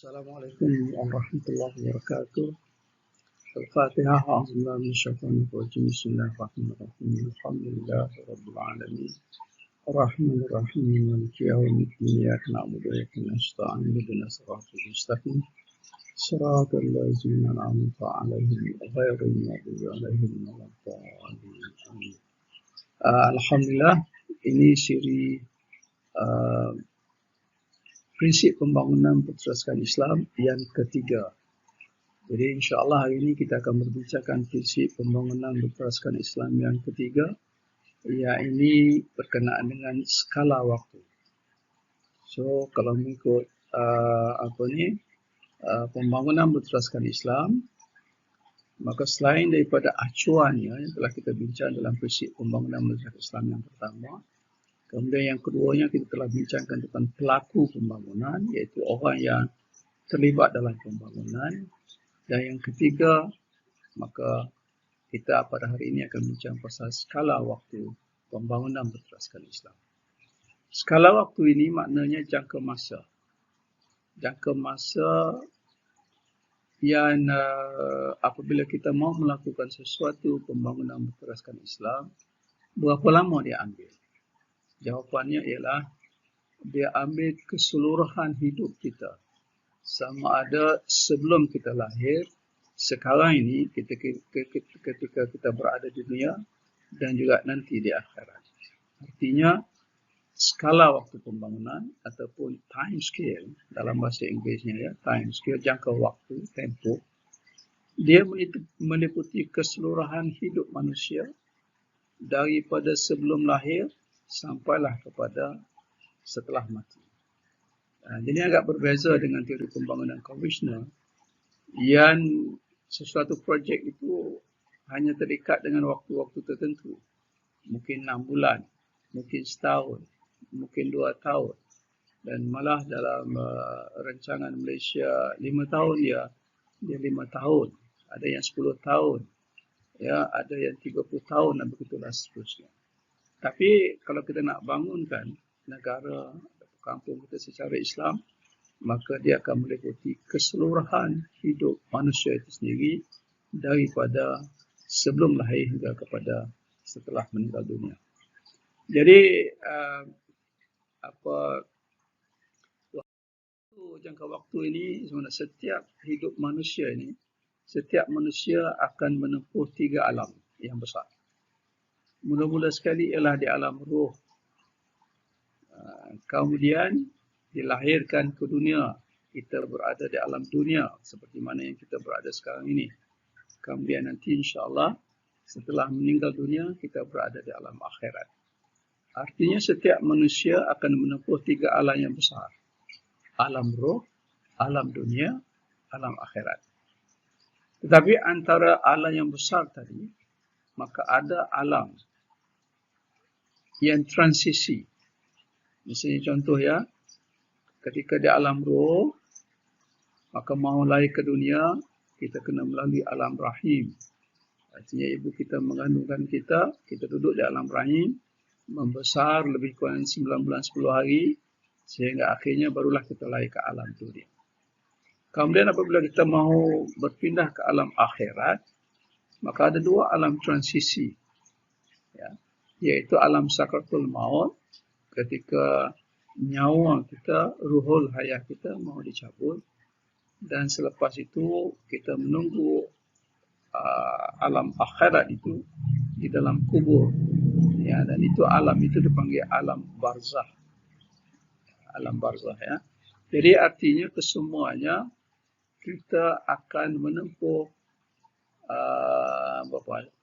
السلام عليكم ورحمة الله وبركاته. الفاتحة. أعوذ بالله من الشيطان الرجيم. بسم الله الرحمن الرحيم. الحمد لله رب العالمين الرحمن الرحيم مالك يوم الدين. إياك نعبد وإياك نستعين اهدنا الصراط المستقيم صراط الذين أنعمت عليهم غير المغضوب عليهم ولا الضالين. Alhamdulillah, ini siri prinsip pembangunan berteraskan Islam yang ketiga. Jadi insyaAllah hari ini kita akan berbincangkan prinsip pembangunan berteraskan Islam yang ketiga, yang ini berkenaan dengan skala waktu. So kalau mengikut pembangunan berteraskan Islam, maka selain daripada acuannya yang telah kita bincang dalam prinsip pembangunan berteraskan Islam yang pertama, kemudian yang keduanya kita telah bincangkan tentang pelaku pembangunan, iaitu orang yang terlibat dalam pembangunan. Dan yang ketiga, maka kita pada hari ini akan bincang pasal skala waktu pembangunan berteraskan Islam. Skala waktu ini maknanya jangka masa. Jangka masa yang apabila kita mahu melakukan sesuatu pembangunan berteraskan Islam, berapa lama dia ambil? Jawapannya ialah dia ambil keseluruhan hidup kita. Sama ada sebelum kita lahir, sekarang ini ketika kita berada di dunia, dan juga nanti di akhirat. Artinya, skala waktu pembangunan ataupun time scale dalam bahasa Inggerisnya, ya, time scale, jangka waktu, tempoh, dia meliputi keseluruhan hidup manusia daripada sebelum lahir sampailah kepada setelah mati. Jadi agak berbeza dengan teori pembangunan konvensional yang sesuatu projek itu hanya terikat dengan waktu-waktu tertentu. Mungkin 6 bulan, mungkin setahun, mungkin 2 tahun. Dan malah dalam rancangan Malaysia 5 tahun dia 5 tahun. Ada yang 10 tahun, ya, ada yang 30 tahun dan begitulah seterusnya. Tapi kalau kita nak bangunkan negara kampung kita secara Islam, maka dia akan meliputi keseluruhan hidup manusia itu sendiri daripada sebelum lahir hingga kepada setelah meninggal dunia. Jadi jangka waktu ini sebenarnya setiap hidup manusia ini, setiap manusia akan menempuh 3 alam yang besar. Mula-mula sekali ialah di alam roh. Kemudian dilahirkan ke dunia, kita berada di alam dunia seperti mana yang kita berada sekarang ini. Kemudian nanti insyaAllah setelah meninggal dunia kita berada di alam akhirat. Artinya setiap manusia akan menempuh 3 alam yang besar. Alam roh, alam dunia, alam akhirat. Tetapi antara alam yang besar tadi, maka ada alam yang transisi. Misalnya contoh, ya, ketika di alam roh, maka mahu lahir ke dunia, kita kena melalui alam rahim. Artinya ibu kita mengandungkan kita duduk di alam rahim, membesar lebih kurang 9 bulan 10 hari, sehingga akhirnya barulah kita lahir ke alam dunia. Kemudian apabila kita mahu berpindah ke alam akhirat, maka ada 2 alam transisi, ya, iaitu alam sakratul maut, ketika nyawa kita, ruhul hayah kita mahu dicabut, dan selepas itu kita menunggu alam akhirat itu di dalam kubur, ya, dan itu alam itu dipanggil alam barzah. Alam barzah, ya. Jadi artinya kesemuanya kita akan menempuh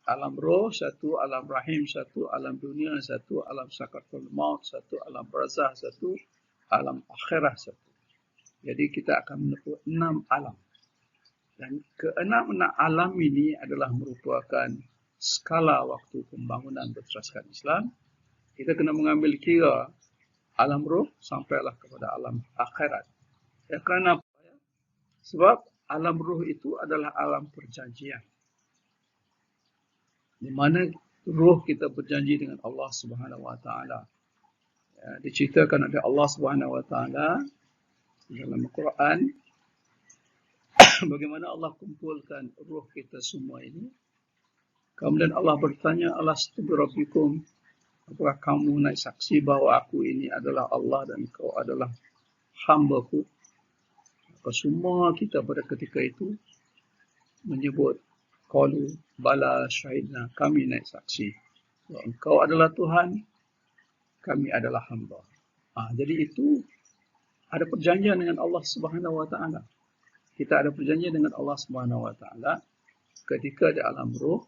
alam roh satu, alam rahim satu, alam dunia satu, alam sakratul maut satu, alam barzah satu, alam akhirah satu. Jadi kita akan menempuh 6 alam. Dan ke-6 alam ini adalah merupakan skala waktu pembangunan berteraskan Islam. Kita kena mengambil kira alam roh sampailah kepada alam akhirat. Ya, kerana apa? Ya? Sebab alam roh itu adalah alam perjanjian, di mana roh kita berjanji dengan Allah Subhanahu Wa Taala. Diceritakan oleh Allah Subhanahu Wa Taala dalam Al-Quran bagaimana Allah kumpulkan ruh kita semua ini. Kemudian Allah bertanya, alastu birabbikum, apakah kamu naik saksi bahawa aku ini adalah Allah dan kau adalah hamba-Ku? Maka semua kita pada ketika itu menyebut, qalu bala syahidna, kami naik saksi bahawa engkau adalah Tuhan, kami adalah hamba. Jadi itu ada perjanjian dengan Allah Subhanahu wa taala. Kita ada perjanjian dengan Allah Subhanahu wa taala ketika di alam roh,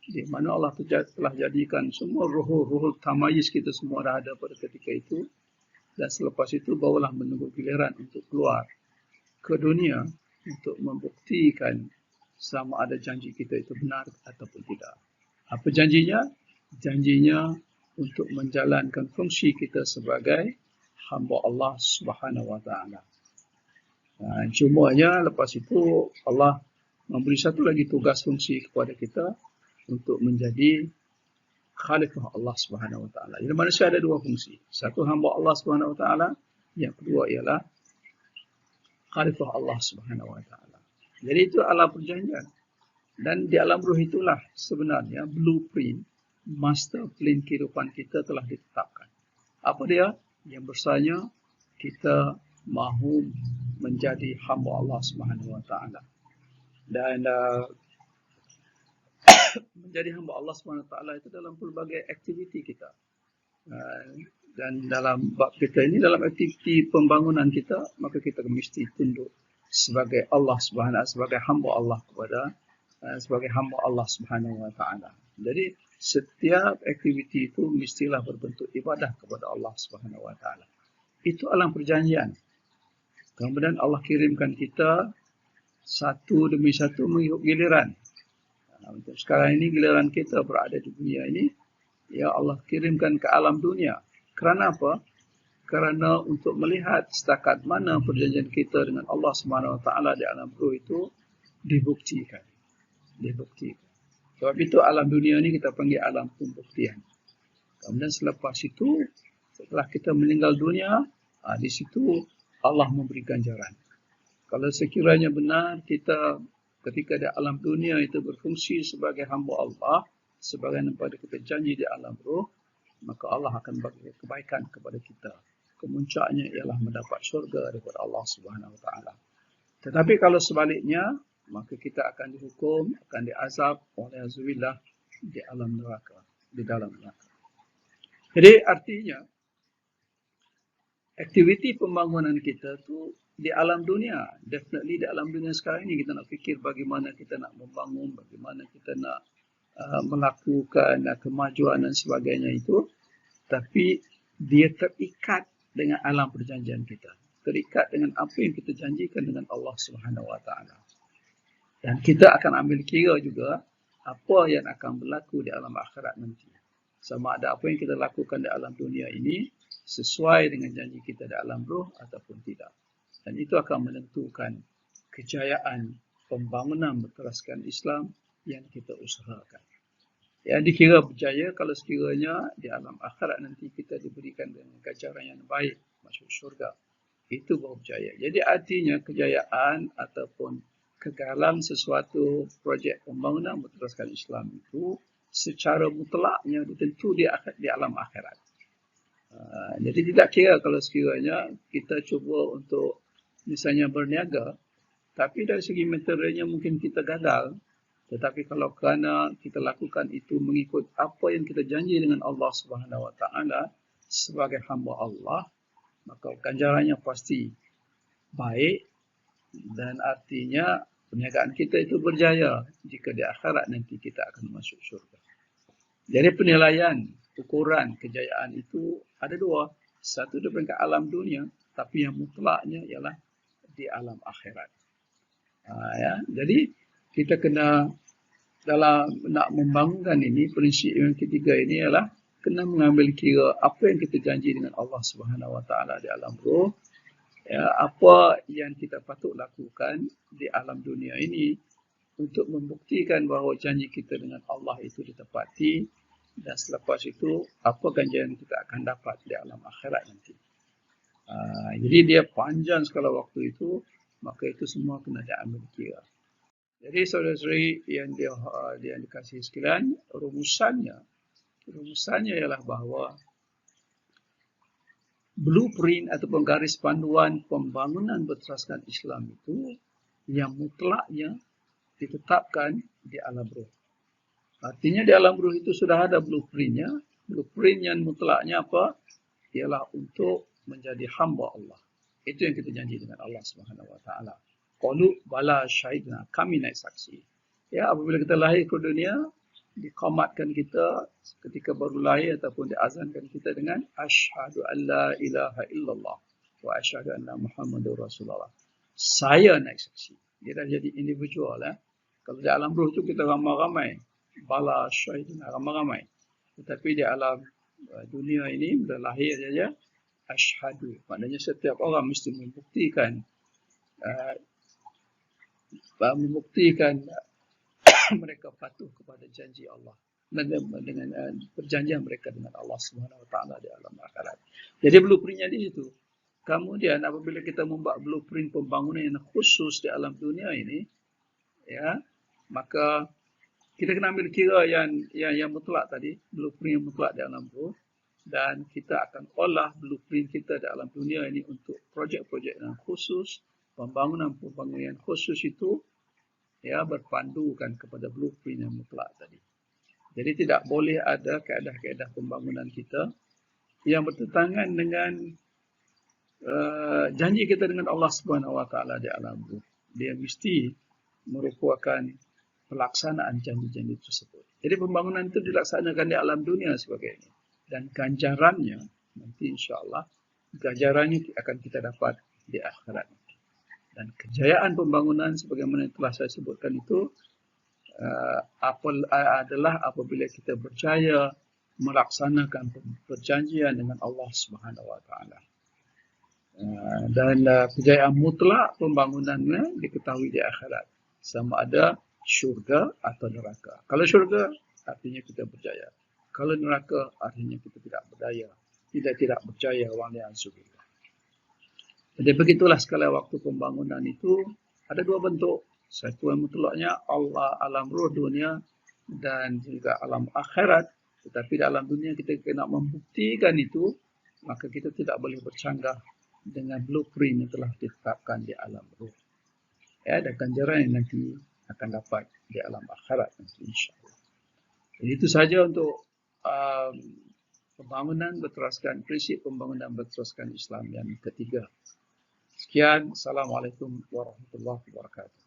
di mana Allah telah jadikan semua ruhul tamayyiz kita semua dah ada pada ketika itu, dan selepas itu barulah menunggu giliran untuk keluar ke dunia untuk membuktikan sama ada janji kita itu benar ataupun tidak. Apa janjinya? Janjinya untuk menjalankan fungsi kita sebagai hamba Allah Subhanahu wa taala. Cumanya lepas itu Allah memberi satu lagi tugas fungsi kepada kita untuk menjadi khalifah Allah Subhanahu wa taala. Jadi manusia ada dua fungsi. Satu hamba Allah Subhanahu wa taala, yang kedua ialah khalifah Allah Subhanahu wa taala. Jadi itu alam perjanjian. Dan di alam ruh itulah sebenarnya blueprint, master plan kehidupan kita telah ditetapkan. Apa dia? Yang bersanya kita mahu menjadi hamba Allah Subhanahu wa taala. Dan menjadi hamba Allah SWT itu dalam pelbagai aktiviti kita. Dan dalam bab kita ini, dalam aktiviti pembangunan kita, maka kita mesti tunduk sebagai Allah Subhanahu, sebagai hamba Allah kepada, sebagai hamba Allah Subhanahu wa taala. Jadi setiap aktiviti itu mestilah berbentuk ibadah kepada Allah Subhanahu wa taala. Itu alam perjanjian. Kemudian Allah kirimkan kita satu demi satu mengikut giliran. Untuk sekarang ini giliran kita berada di dunia ini, ya Allah kirimkan ke alam dunia. Kerana apa? Kerana untuk melihat setakat mana perjanjian kita dengan Allah Subhanahu wa taala di alam ruh itu dibuktikan. Sebab itu alam dunia ini kita panggil alam pembuktian. Kemudian selepas itu, setelah kita meninggal dunia, di situ Allah memberi ganjaran. Kalau sekiranya benar kita ketika di alam dunia itu berfungsi sebagai hamba Allah, sebagaimana pada kita janji di alam roh, maka Allah akan bagi kebaikan kepada kita. Kemuncaknya ialah mendapat syurga daripada Allah Subhanahu wa taala. Tetapi kalau sebaliknya, maka kita akan dihukum, akan diazab oleh Azzubillah di alam neraka, di dalam neraka. Jadi artinya aktiviti pembangunan kita tu di alam dunia, definitely di alam dunia sekarang ini kita nak fikir bagaimana kita nak membangun, bagaimana kita nak melakukan kemajuan dan sebagainya itu, tapi dia terikat dengan alam perjanjian kita, terikat dengan apa yang kita janjikan dengan Allah Subhanahu wa taala. Dan kita akan ambil kira juga apa yang akan berlaku di alam akhirat nanti. Sama ada apa yang kita lakukan di alam dunia ini sesuai dengan janji kita di alam roh ataupun tidak. Dan itu akan menentukan kejayaan pembangunan berteraskan Islam yang kita usahakan. Yang dikira berjaya kalau sekiranya di alam akhirat nanti kita diberikan dengan ganjaran yang baik, masuk syurga. Itu baru berjaya. Jadi artinya kejayaan ataupun kegagalan sesuatu projek pembangunan berteraskan Islam itu secara mutlaknya tentu di alam akhirat. Jadi tidak kira kalau sekiranya kita cuba untuk misalnya berniaga, tapi dari segi materialnya mungkin kita gagal. Tetapi kalau kerana kita lakukan itu mengikut apa yang kita janji dengan Allah Subhanahu wa taala sebagai hamba Allah, maka ganjarannya pasti baik dan artinya perniagaan kita itu berjaya jika di akhirat nanti kita akan masuk syurga. Jadi penilaian, ukuran kejayaan itu ada dua. Satu di peringkat alam dunia, tapi yang mutlaknya ialah di alam akhirat. Jadi kita kena dalam nak membangunkan ini, prinsip yang ketiga ini ialah kena mengambil kira apa yang kita janji dengan Allah Subhanahu wa taala di alam roh, apa yang kita patut lakukan di alam dunia ini untuk membuktikan bahawa janji kita dengan Allah itu ditepati, dan selepas itu apa ganjaran kita akan dapat di alam akhirat nanti. Jadi dia panjang sekali waktu itu maka itu semua kena diambil kira. Jadi saudara-saudari yang dikasihi sekalian, rumusannya ialah bahawa blueprint ataupun garis panduan pembangunan berteraskan Islam itu yang mutlaknya ditetapkan di alam ruh. Artinya di alam ruh itu sudah ada blueprintnya. Blueprint yang mutlaknya apa? Ialah untuk menjadi hamba Allah. Itu yang kita janji dengan Allah Subhanahu Wa Taala. Qalu bala syahidna, kami naik saksi. Ya, apabila kita lahir ke dunia, diqamatkan kita ketika baru lahir ataupun diazankan kita dengan asyhadu an la ilaha illallah wa asyhadu anna Muhammadur Rasulullah. Saya naik saksi. Dia dah jadi individual. Kalau di alam ruh tu kita ramai-ramai. Bala syahidna, ramai-ramai. Tetapi di alam dunia ini, bila lahir saja, asyhadu. Maknanya setiap orang mesti membuktikan mereka patuh kepada janji Allah dengan perjanjian mereka dengan Allah Subhanahu Wa Taala di alam akhirat. Jadi blueprintnya di situ. Kemudian apabila kita membuat blueprint pembangunan yang khusus di alam dunia ini, ya, maka kita kena ambil kira yang mutlak tadi, blueprint yang mutlak di alam ruh, dan kita akan olah blueprint kita di alam dunia ini untuk projek-projek yang khusus, pembangunan-pembangunan yang khusus itu, ya, berpandukan kepada blueprint yang mutlak tadi. Jadi tidak boleh ada kaedah-kaedah pembangunan kita yang bertentangan dengan janji kita dengan Allah Subhanahu Wa Taala di alam ruh. Dia mesti merupakan pelaksanaan janji-janji tersebut. Jadi pembangunan itu dilaksanakan di alam dunia sebagainya. Dan ganjarannya nanti insya-Allah ganjarannya akan kita dapat di akhirat. Dan kejayaan pembangunan sebagaimana yang telah saya sebutkan itu adalah apabila kita berjaya melaksanakan perjanjian dengan Allah Subhanahu Wa Taala. Dan kejayaan mutlak pembangunannya diketahui di akhirat, sama ada syurga atau neraka. Kalau syurga artinya kita berjaya. Kalau neraka artinya kita tidak berdaya. Tidak berjaya, wa'alaikumsalam. Jadi begitulah skala waktu pembangunan itu ada dua bentuk. Satu yang mutlaknya Allah, alam ruh dunia, dan juga alam akhirat. Tetapi dalam dunia kita kena membuktikan itu, maka kita tidak boleh bercanggah dengan blueprint yang telah ditetapkan di alam ruh. Ya, dan ganjaran yang nanti akan dapat di alam akhirat nanti insya-Allah. Jadi itu saja untuk pembangunan berteraskan, prinsip pembangunan berteraskan Islam yang ketiga. Sekian, Assalamualaikum warahmatullahi wabarakatuh.